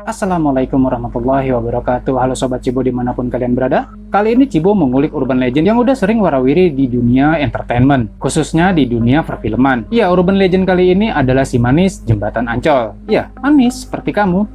Assalamualaikum warahmatullahi wabarakatuh. Halo Sobat Cibo dimanapun kalian berada. Kali ini Cibo mengulik urban legend yang udah sering warawiri di dunia entertainment, khususnya di dunia perfilman. Ya, urban legend kali ini adalah si manis Jembatan Ancol. Ya, manis seperti kamu.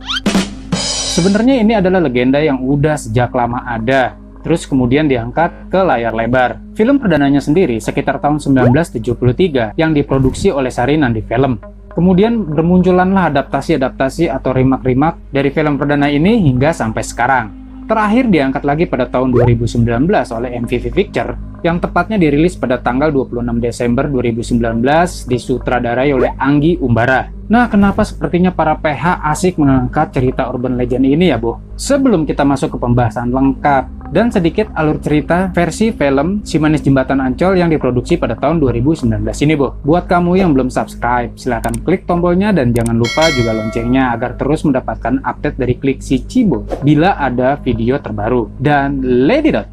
Sebenarnya ini adalah legenda yang udah sejak lama ada, terus kemudian diangkat ke layar lebar. Film perdananya sendiri sekitar tahun 1973 yang diproduksi oleh Sarinandi Film. Kemudian bermunculanlah adaptasi-adaptasi atau remake-remake dari film perdana ini hingga sampai sekarang. Terakhir diangkat lagi pada tahun 2019 oleh MVV Picture yang tepatnya dirilis pada tanggal 26 Desember 2019 disutradarai oleh Anggi Umbara. Nah, kenapa sepertinya para PH asik mengangkat cerita urban legend ini ya, Bu? Sebelum kita masuk ke pembahasan lengkap dan sedikit alur cerita versi film Si Manis Jembatan Ancol yang diproduksi pada tahun 2019 ini, Bu. Buat kamu yang belum subscribe, silahkan klik tombolnya dan jangan lupa juga loncengnya agar terus mendapatkan update dari Klik Si Cibo bila ada video terbaru. Dan let it out!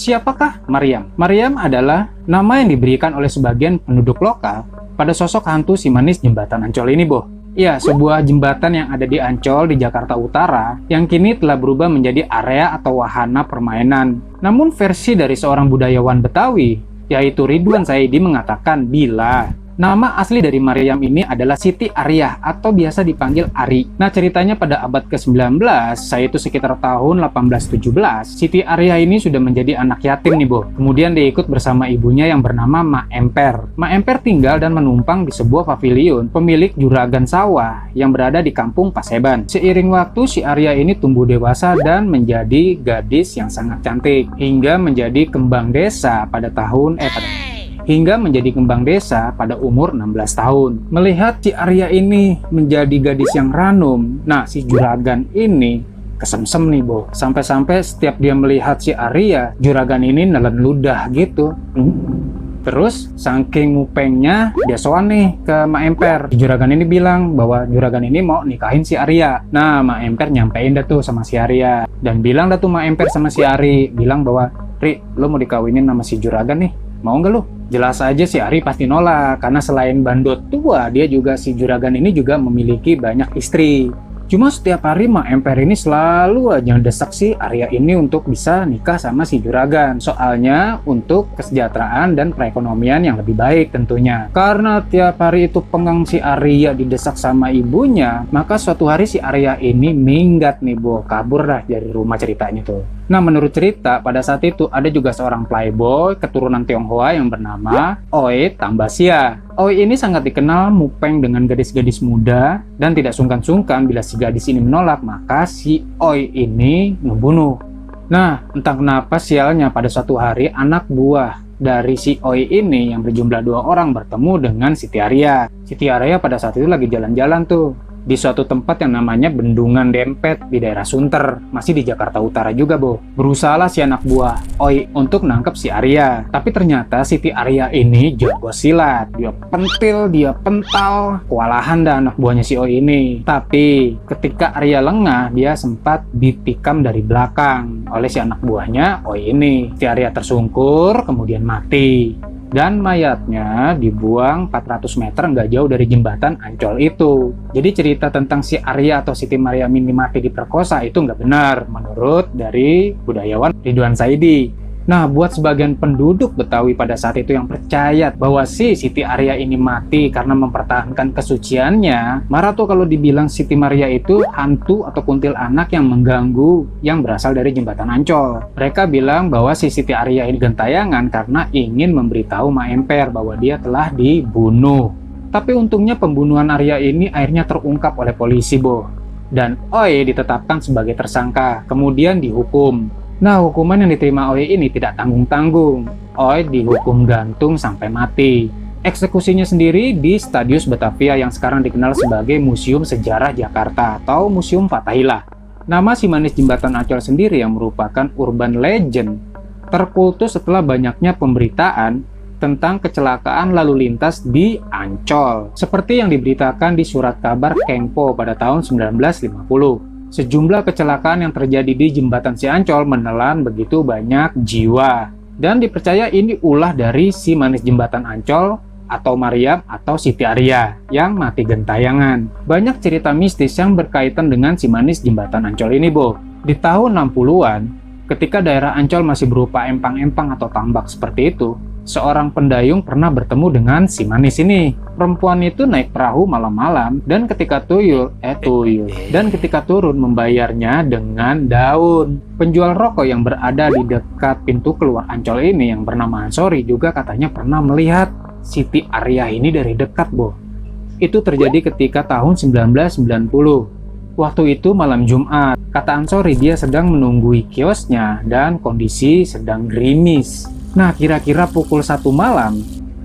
Siapakah Maryam? Maryam adalah nama yang diberikan oleh sebagian penduduk lokal pada sosok hantu si manis Jembatan Ancol ini, Bu. Ya, sebuah jembatan yang ada di Ancol di Jakarta Utara yang kini telah berubah menjadi area atau wahana permainan. Namun versi dari seorang budayawan Betawi, yaitu Ridwan Saidi, mengatakan bila nama asli dari Maryam ini adalah Siti Ariyah atau biasa dipanggil Ari. Nah, ceritanya pada abad ke-19, yaitu sekitar tahun 1817, Siti Ariyah ini sudah menjadi anak yatim nih, Bu. Kemudian dia ikut bersama ibunya yang bernama Ma Emper. Ma Emper tinggal dan menumpang di sebuah pavilion pemilik juragan sawah yang berada di kampung Paseban. Seiring waktu, si Ariyah ini tumbuh dewasa dan menjadi gadis yang sangat cantik hingga menjadi kembang desa pada umur 16 tahun. Melihat si Arya ini menjadi gadis yang ranum, nah si juragan ini kesemsem nih, Bu. Sampai-sampai setiap dia melihat si Arya, juragan ini nelen ludah gitu. Terus saking ngupengnya dia soan nih ke Ma Emper. Juragan ini bilang bahwa juragan ini mau nikahin si Arya. Nah, Ma Emper nyampein dah tuh sama si Arya dan bilang dah tuh Ma Emper sama si Ari, bilang bahwa, "Ri, lo mau dikawinin sama si juragan nih. Mau nggak lo?" Jelas aja si Ari pasti nolak, karena selain bandot tua, dia juga si juragan ini juga memiliki banyak istri. Cuma setiap hari Ma Emper ini selalu aja desak si Arya ini untuk bisa nikah sama si juragan. Soalnya untuk kesejahteraan dan perekonomian yang lebih baik tentunya. Karena tiap hari itu pengang si Arya didesak sama ibunya, maka suatu hari si Arya ini minggat nih, Bu. Kabur dah dari rumah ceritanya tuh. Nah, menurut cerita, pada saat itu ada juga seorang playboy keturunan Tionghoa yang bernama Oi Tambasia. Oi ini sangat dikenal mupeng dengan gadis-gadis muda dan tidak sungkan-sungkan bila si gadis ini menolak, maka si Oi ini ngebunuh. Nah, entah kenapa sialnya pada suatu hari anak buah dari si Oi ini yang berjumlah 2 orang bertemu dengan Siti Arya. Siti Arya pada saat itu lagi jalan-jalan tuh di suatu tempat yang namanya Bendungan Dempet di daerah Sunter, masih di Jakarta Utara juga, Bu. Berusahalah si anak buah Oi untuk nangkep si Arya, tapi ternyata Siti Arya ini jago silat. Dia pentil, dia pental, kewalahan dah anak buahnya si Oi ini. Tapi ketika Arya lengah, dia sempat ditikam dari belakang oleh si anak buahnya Oi ini. Si Arya tersungkur, kemudian mati. Dan mayatnya dibuang 400 meter nggak jauh dari jembatan Ancol itu. Jadi cerita tentang si Arya atau Siti Maryam ini mati diperkosa itu nggak benar menurut dari budayawan Ridwan Saidi. Nah, buat sebagian penduduk Betawi pada saat itu yang percaya bahwa si Siti Arya ini mati karena mempertahankan kesuciannya, marah tuh kalau dibilang Siti Maria itu hantu atau kuntil anak yang mengganggu yang berasal dari jembatan Ancol. Mereka bilang bahwa si Siti Arya ini gentayangan karena ingin memberitahu Ma Emper bahwa dia telah dibunuh. Tapi untungnya pembunuhan Arya ini akhirnya terungkap oleh polisi, Bu. Dan Oi ditetapkan sebagai tersangka, kemudian dihukum. Nah, hukuman yang diterima Oi ini tidak tanggung-tanggung. Oi dihukum gantung sampai mati. Eksekusinya sendiri di Stadius Batavia yang sekarang dikenal sebagai Museum Sejarah Jakarta atau Museum Fathahillah. Nama si manis Jembatan Ancol sendiri yang merupakan urban legend terkultus setelah banyaknya pemberitaan tentang kecelakaan lalu lintas di Ancol. Seperti yang diberitakan di surat kabar Kempo pada tahun 1950. Sejumlah kecelakaan yang terjadi di jembatan si Ancol menelan begitu banyak jiwa. Dan dipercaya ini ulah dari si manis jembatan Ancol atau Maryam atau Siti Arya yang mati gentayangan. Banyak cerita mistis yang berkaitan dengan si manis jembatan Ancol ini, Bo. Di tahun 60-an, ketika daerah Ancol masih berupa empang-empang atau tambak seperti itu, seorang pendayung pernah bertemu dengan si manis ini. Perempuan itu naik perahu malam-malam dan ketika dan ketika turun membayarnya dengan daun. Penjual rokok yang berada di dekat pintu keluar Ancol ini yang bernama Ansori juga katanya pernah melihat Siti Arya ini dari dekat, Bo. Itu terjadi ketika tahun 1990. Waktu itu malam Jumat. Kata Ansori dia sedang menunggui kiosnya dan kondisi sedang gerimis. Nah, kira-kira pukul 1 malam,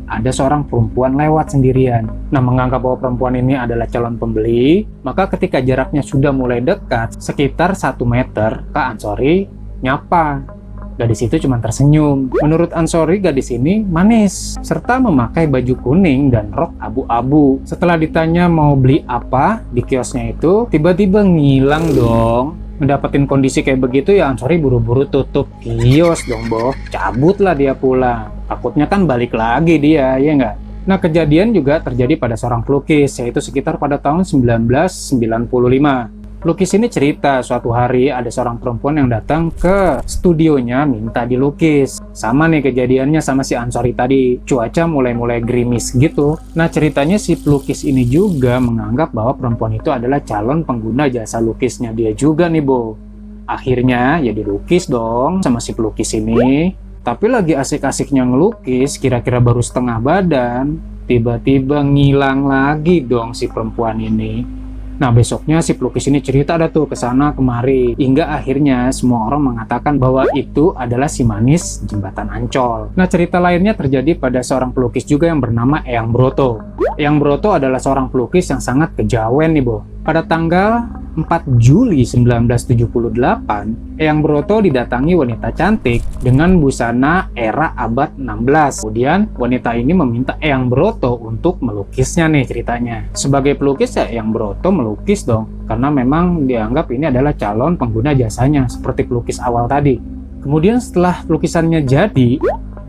ada seorang perempuan lewat sendirian. Nah, menganggap bahwa perempuan ini adalah calon pembeli, maka ketika jaraknya sudah mulai dekat, sekitar 1 meter, Kak Ansori nyapa. Gadis itu cuma tersenyum. Menurut Ansori, gadis ini manis, serta memakai baju kuning dan rok abu-abu. Setelah ditanya mau beli apa di kiosnya itu, tiba-tiba ngilang dong. Mendapatin kondisi kayak begitu ya Ansori buru-buru tutup kios dong, Bo. Cabutlah dia pulang. Takutnya kan balik lagi dia, ya nggak? Nah, kejadian juga terjadi pada seorang pelukis, yaitu sekitar pada tahun 1995. Pelukis ini cerita suatu hari ada seorang perempuan yang datang ke studionya minta dilukis. Sama nih kejadiannya sama si Ansori tadi, cuaca mulai-mulai gerimis gitu. Nah, ceritanya si pelukis ini juga menganggap bahwa perempuan itu adalah calon pengguna jasa lukisnya dia juga nih, Bo. Akhirnya ya dilukis dong sama si pelukis ini. Tapi lagi asik-asiknya ngelukis, kira-kira baru setengah badan, tiba-tiba ngilang lagi dong si perempuan ini. Nah, besoknya si pelukis ini cerita ada tuh ke sana kemari, hingga akhirnya semua orang mengatakan bahwa itu adalah si manis jembatan Ancol. Nah, cerita lainnya terjadi pada seorang pelukis juga yang bernama Eyang Broto. Eyang Broto adalah seorang pelukis yang sangat kejawen nih, Bo. Pada tanggal 4 Juli 1978, Eyang Broto didatangi wanita cantik dengan busana era abad 16. Kemudian wanita ini meminta Eyang Broto untuk melukisnya nih ceritanya. Sebagai pelukis ya Eyang Broto melukis dong, karena memang dianggap ini adalah calon pengguna jasanya seperti pelukis awal tadi. Kemudian setelah lukisannya jadi,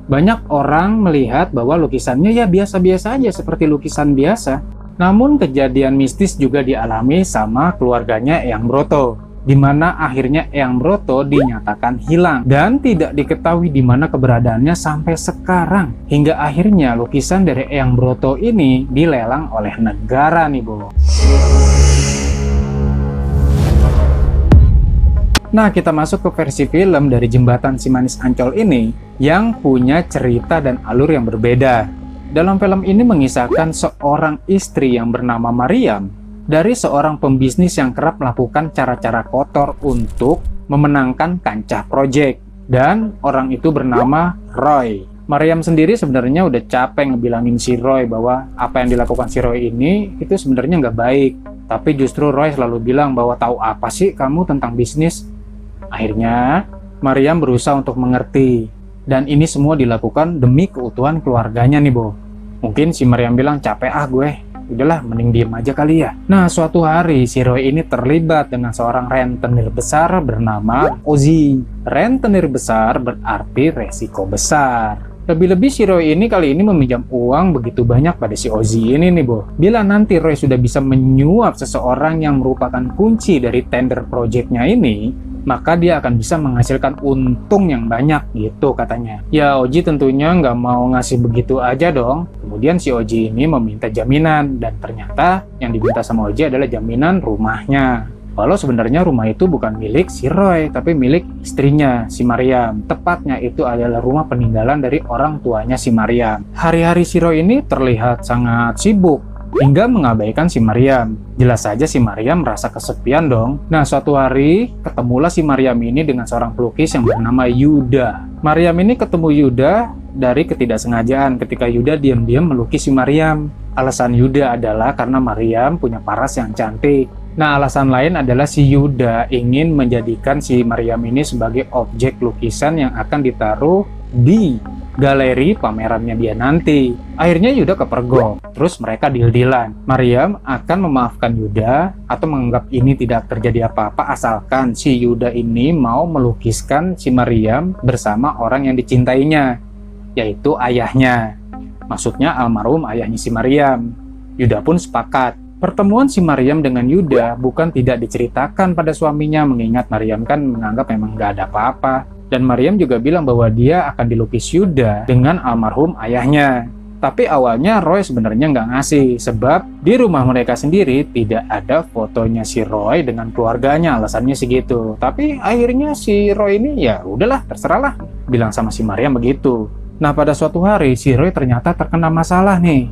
banyak orang melihat bahwa lukisannya ya biasa-biasa aja seperti lukisan biasa. Namun kejadian mistis juga dialami sama keluarganya Eyang Broto, di mana akhirnya Eyang Broto dinyatakan hilang dan tidak diketahui di mana keberadaannya sampai sekarang. Hingga akhirnya lukisan dari Eyang Broto ini dilelang oleh negara nih, Bo. Nah, kita masuk ke versi film dari Jembatan Si Manis Ancol ini yang punya cerita dan alur yang berbeda. Dalam film ini mengisahkan seorang istri yang bernama Maryam dari seorang pembisnis yang kerap melakukan cara-cara kotor untuk memenangkan kancah proyek. Dan orang itu bernama Roy. Maryam sendiri sebenarnya udah capek ngebilangin si Roy bahwa apa yang dilakukan si Roy ini itu sebenarnya nggak baik. Tapi justru Roy selalu bilang bahwa tahu apa sih kamu tentang bisnis? Akhirnya Maryam berusaha untuk mengerti. Dan ini semua dilakukan demi keutuhan keluarganya nih, Bo. Mungkin si Maryam bilang capek gue. Udahlah, mending diem aja kali ya. Nah, suatu hari si Roy ini terlibat dengan seorang rentenir besar bernama Ozzy. Rentenir besar berarti resiko besar. Lebih-lebih si Roy ini kali ini meminjam uang begitu banyak pada si Ozzy ini nih, Bo. Bila nanti Roy sudah bisa menyuap seseorang yang merupakan kunci dari tender projectnya ini, maka dia akan bisa menghasilkan untung yang banyak gitu katanya. Ya, Ozzy tentunya nggak mau ngasih begitu aja dong. Kemudian si Ozzy ini meminta jaminan dan ternyata yang diminta sama Ozzy adalah jaminan rumahnya. Walau sebenarnya rumah itu bukan milik si Roy, tapi milik istrinya, si Maryam. Tepatnya itu adalah rumah peninggalan dari orang tuanya si Maryam. Hari-hari si Roy ini terlihat sangat sibuk, hingga mengabaikan si Maryam. Jelas saja si Maryam merasa kesepian dong. Nah, suatu hari ketemulah si Maryam ini dengan seorang pelukis yang bernama Yuda. Maryam ini ketemu Yuda dari ketidaksengajaan ketika Yuda diam-diam melukis si Maryam. Alasan Yuda adalah karena Maryam punya paras yang cantik. Nah, alasan lain adalah si Yuda ingin menjadikan si Maryam ini sebagai objek lukisan yang akan ditaruh di galeri pamerannya dia nanti. Akhirnya Yuda kepergok, terus mereka deal-dealan. Maryam akan memaafkan Yuda atau menganggap ini tidak terjadi apa-apa asalkan si Yuda ini mau melukiskan si Maryam bersama orang yang dicintainya, yaitu ayahnya. Maksudnya almarhum ayahnya si Maryam. Yuda pun sepakat. Pertemuan si Maryam dengan Yuda bukan tidak diceritakan pada suaminya, mengingat Maryam kan menganggap memang gak ada apa-apa. Dan Maryam juga bilang bahwa dia akan dilukis Yuda dengan almarhum ayahnya. Tapi awalnya Roy sebenarnya nggak ngasih, sebab di rumah mereka sendiri tidak ada fotonya si Roy dengan keluarganya, alasannya sih gitu. Tapi akhirnya si Roy ini ya udahlah, terserahlah, bilang sama si Maryam begitu. Nah, pada suatu hari si Roy ternyata terkena masalah nih.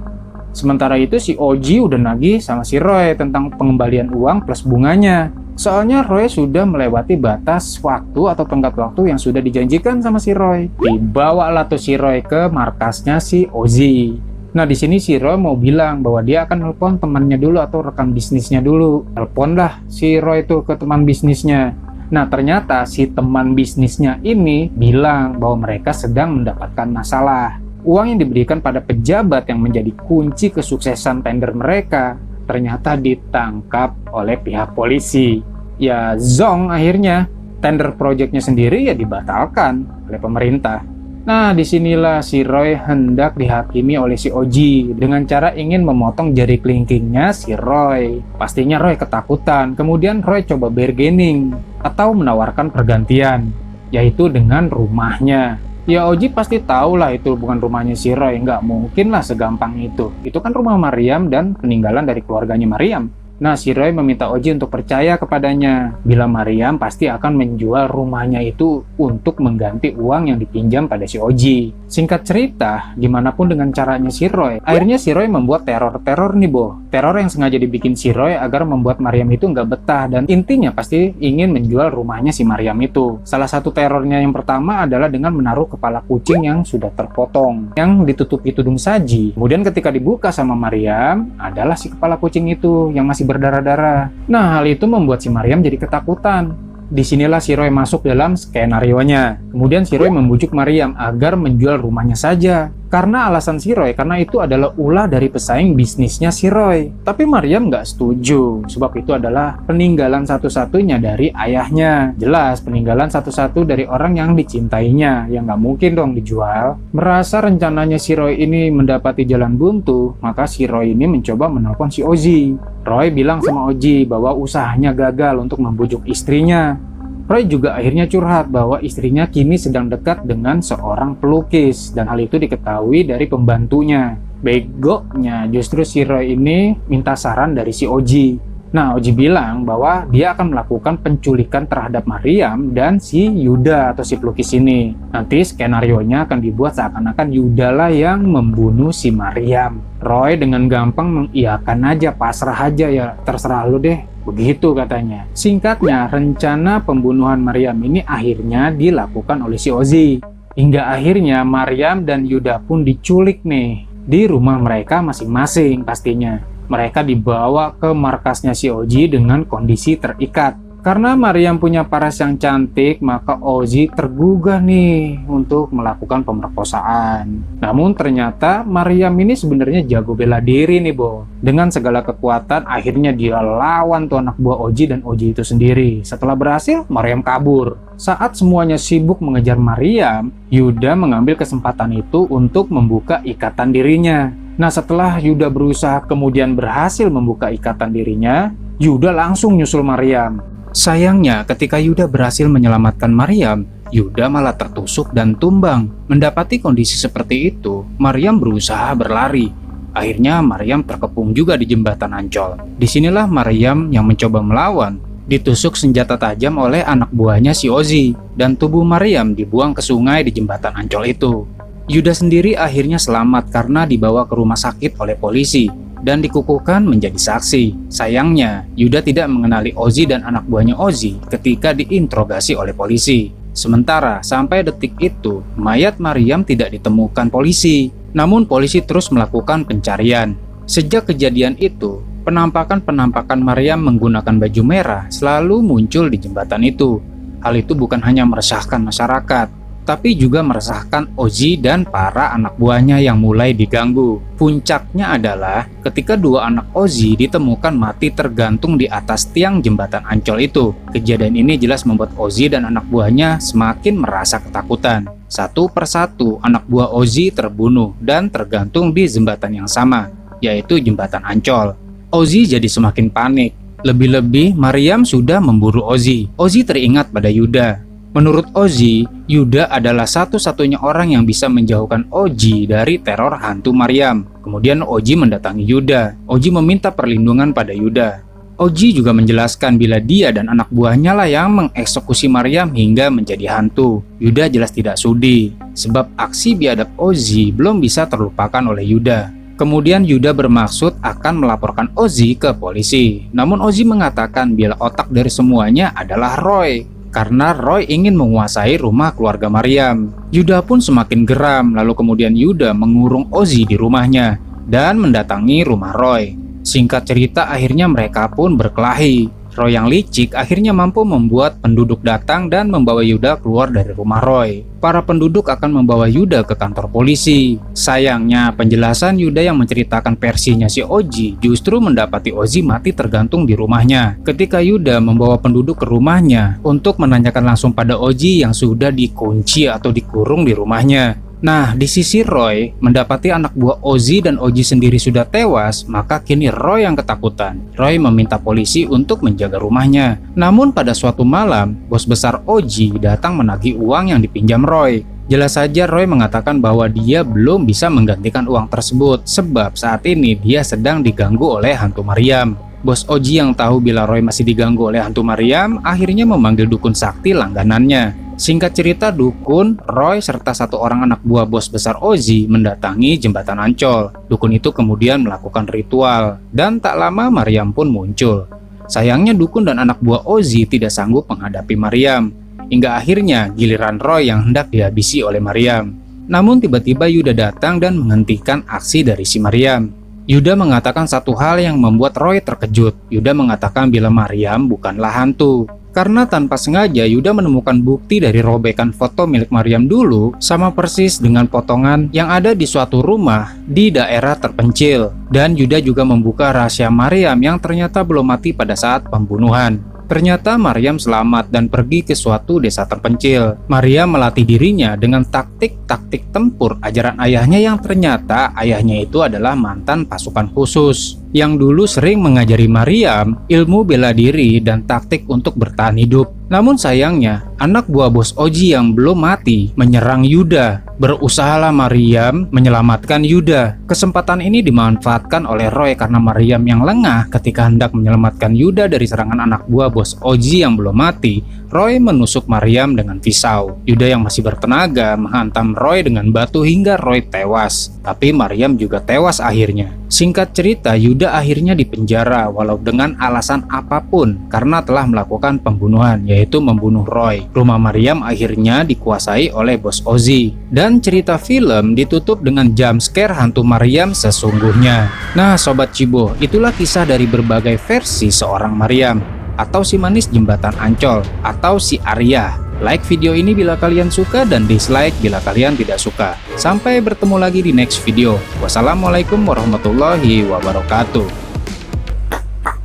Sementara itu si Oji udah nagih sama si Roy tentang pengembalian uang plus bunganya. Soalnya Roy sudah melewati batas waktu atau tenggat waktu yang sudah dijanjikan sama si Roy. Dibawalah tuh si Roy ke markasnya si Oji. Nah, di sini si Roy mau bilang bahwa dia akan nelpon temannya dulu atau rekan bisnisnya dulu. Nelponlah si Roy tuh ke teman bisnisnya. Nah, ternyata si teman bisnisnya ini bilang bahwa mereka sedang mendapatkan masalah. Uang yang diberikan pada pejabat yang menjadi kunci kesuksesan tender mereka ternyata ditangkap oleh pihak polisi. Ya zong, akhirnya tender proyeknya sendiri ya dibatalkan oleh pemerintah. Nah, disinilah si Roy hendak dihakimi oleh si Oji dengan cara ingin memotong jari kelingkingnya si Roy. Pastinya Roy ketakutan. Kemudian Roy coba bargaining atau menawarkan pergantian, yaitu dengan rumahnya. Ya Oji pasti tahu lah itu bukan rumahnya si Roy, nggak mungkin lah segampang itu. Itu kan rumah Maryam dan peninggalan dari keluarganya Maryam. Nah, si Roy meminta Oji untuk percaya kepadanya bila Maryam pasti akan menjual rumahnya itu untuk mengganti uang yang dipinjam pada si Oji. Singkat cerita, gimana pun dengan caranya si Roy, akhirnya si Roy membuat teror-teror nih, Bo. Teror yang sengaja dibikin si Roy agar membuat Maryam itu nggak betah, dan intinya pasti ingin menjual rumahnya si Maryam itu. Salah satu terornya yang pertama adalah dengan menaruh kepala kucing yang sudah terpotong, yang ditutupi tudung saji. Kemudian ketika dibuka sama Maryam, adalah si kepala kucing itu yang masih berdarah-darah. Nah, hal itu membuat si Maryam jadi ketakutan. Disinilah si Roy masuk dalam skenario-nya. Kemudian si Roy membujuk Maryam agar menjual rumahnya saja. Karena alasan si Roy, karena itu adalah ulah dari pesaing bisnisnya si Roy. Tapi Maryam nggak setuju, sebab itu adalah peninggalan satu-satunya dari ayahnya. Jelas, peninggalan satu-satu dari orang yang dicintainya, yang nggak mungkin dong dijual. Merasa rencananya si Roy ini mendapati jalan buntu, maka si Roy ini mencoba menelpon si Oji. Roy bilang sama Oji bahwa usahanya gagal untuk membujuk istrinya. Roy juga akhirnya curhat bahwa istrinya kini sedang dekat dengan seorang pelukis, dan hal itu diketahui dari pembantunya. Begonya justru si Roy ini minta saran dari si Oji. Nah, Oji bilang bahwa dia akan melakukan penculikan terhadap Maryam dan si Yuda atau si pelukis ini. Nanti skenarionya akan dibuat seakan-akan Yuda lah yang membunuh si Maryam. Roy dengan gampang mengiyakan aja, pasrah aja, ya terserah lu deh. Begitu katanya. Singkatnya, rencana pembunuhan Maryam ini akhirnya dilakukan oleh si Oji. Hingga akhirnya Maryam dan Yuda pun diculik nih di rumah mereka masing-masing pastinya. Mereka dibawa ke markasnya si Oji dengan kondisi terikat. Karena Maryam punya paras yang cantik, maka Oji tergugah nih untuk melakukan pemerkosaan. Namun ternyata Maryam ini sebenarnya jago bela diri nih, Bo. Dengan segala kekuatan, akhirnya dia lawan tuh anak buah Oji dan Oji itu sendiri. Setelah berhasil, Maryam kabur. Saat semuanya sibuk mengejar Maryam, Yuda mengambil kesempatan itu untuk membuka ikatan dirinya. Nah, setelah Yuda berusaha kemudian berhasil membuka ikatan dirinya, Yuda langsung nyusul Maryam. Sayangnya, ketika Yuda berhasil menyelamatkan Maryam, Yuda malah tertusuk dan tumbang. Mendapati kondisi seperti itu, Maryam berusaha berlari. Akhirnya Maryam terkepung juga di jembatan Ancol. Disinilah Maryam yang mencoba melawan, ditusuk senjata tajam oleh anak buahnya si Oji, dan tubuh Maryam dibuang ke sungai di jembatan Ancol itu. Yuda sendiri akhirnya selamat karena dibawa ke rumah sakit oleh polisi dan dikukuhkan menjadi saksi. Sayangnya, Yuda tidak mengenali Oji dan anak buahnya Oji ketika diinterogasi oleh polisi. Sementara sampai detik itu, mayat Maryam tidak ditemukan polisi. Namun polisi terus melakukan pencarian. Sejak kejadian itu, penampakan-penampakan Maryam menggunakan baju merah selalu muncul di jembatan itu. Hal itu bukan hanya meresahkan masyarakat. tapi juga meresahkan Ozzy dan para anak buahnya yang mulai diganggu. Puncaknya adalah ketika dua anak Ozzy ditemukan mati tergantung di atas tiang jembatan Ancol itu. Kejadian ini jelas membuat Ozzy dan anak buahnya semakin merasa ketakutan. Satu persatu anak buah Ozzy terbunuh dan tergantung di jembatan yang sama, yaitu jembatan Ancol. Ozzy jadi semakin panik. Lebih-lebih Maryam sudah memburu Ozzy. Ozzy teringat pada Yuda. Menurut Ozzy, Yuda adalah satu-satunya orang yang bisa menjauhkan Ozzy dari teror hantu Maryam. Kemudian Ozzy mendatangi Yuda. Ozzy meminta perlindungan pada Yuda. Ozzy juga menjelaskan bila dia dan anak buahnya lah yang mengeksekusi Maryam hingga menjadi hantu. Yuda jelas tidak sudi, sebab aksi biadab Ozzy belum bisa terlupakan oleh Yuda. Kemudian Yuda bermaksud akan melaporkan Ozzy ke polisi. Namun Ozzy mengatakan bila otak dari semuanya adalah Roy, karena Roy ingin menguasai rumah keluarga Maryam. Yuda pun semakin geram, lalu kemudian Yuda mengurung Ozzy di rumahnya dan mendatangi rumah Roy. Singkat cerita, akhirnya mereka pun berkelahi. Roy yang licik akhirnya mampu membuat penduduk datang dan membawa Yuda keluar dari rumah Roy. Para penduduk akan membawa Yuda ke kantor polisi. Sayangnya, penjelasan Yuda yang menceritakan versinya si Ozzy justru mendapati Ozzy mati tergantung di rumahnya. Ketika Yuda membawa penduduk ke rumahnya untuk menanyakan langsung pada Ozzy yang sudah dikunci atau dikurung di rumahnya. Nah, di sisi Roy mendapati anak buah Ozzy dan Ozzy sendiri sudah tewas, maka kini Roy yang ketakutan. Roy meminta polisi untuk menjaga rumahnya. Namun pada suatu malam, bos besar Ozzy datang menagih uang yang dipinjam Roy. Jelas saja Roy mengatakan bahwa dia belum bisa menggantikan uang tersebut, sebab saat ini dia sedang diganggu oleh hantu Maryam. Bos Ozzy yang tahu bila Roy masih diganggu oleh hantu Maryam akhirnya memanggil dukun sakti langganannya. Singkat cerita, dukun, Roy, serta satu orang anak buah bos besar Ozzy mendatangi jembatan Ancol. Dukun itu kemudian melakukan ritual, dan tak lama Maryam pun muncul. Sayangnya dukun dan anak buah Ozzy tidak sanggup menghadapi Maryam, hingga akhirnya giliran Roy yang hendak dihabisi oleh Maryam. Namun tiba-tiba Yuda datang dan menghentikan aksi dari si Maryam. Yuda mengatakan satu hal yang membuat Roy terkejut. Yuda mengatakan bila Maryam bukanlah hantu. Karena tanpa sengaja Yuda menemukan bukti dari robekan foto milik Maryam dulu sama persis dengan potongan yang ada di suatu rumah di daerah terpencil. Dan Yuda juga membuka rahasia Maryam yang ternyata belum mati pada saat pembunuhan. Ternyata Maryam selamat dan pergi ke suatu desa terpencil. Maryam melatih dirinya dengan taktik-taktik tempur ajaran ayahnya yang ternyata ayahnya itu adalah mantan pasukan khusus yang dulu sering mengajari Maryam ilmu bela diri dan taktik untuk bertahan hidup. Namun sayangnya, anak buah bos Ozzy yang belum mati menyerang Yuda. Berusahalah Maryam menyelamatkan Yuda. Kesempatan ini dimanfaatkan oleh Roy karena Maryam yang lengah ketika hendak menyelamatkan Yuda dari serangan anak buah bos Ozzy yang belum mati. Roy menusuk Maryam dengan pisau. Yuda yang masih bertenaga menghantam Roy dengan batu hingga Roy tewas. Tapi Maryam juga tewas akhirnya. Singkat cerita, Yuda akhirnya dipenjara walau dengan alasan apapun karena telah melakukan pembunuhan, yaitu membunuh Roy. Rumah Maryam akhirnya dikuasai oleh bos Ozzy. Dan cerita film ditutup dengan jump scare hantu Maryam sesungguhnya. Nah Sobat Cibo, itulah kisah dari berbagai versi seorang Maryam, atau si manis jembatan Ancol, atau si Arya. Like video ini bila kalian suka dan dislike bila kalian tidak suka. Sampai bertemu lagi di next video. Wassalamualaikum warahmatullahi wabarakatuh.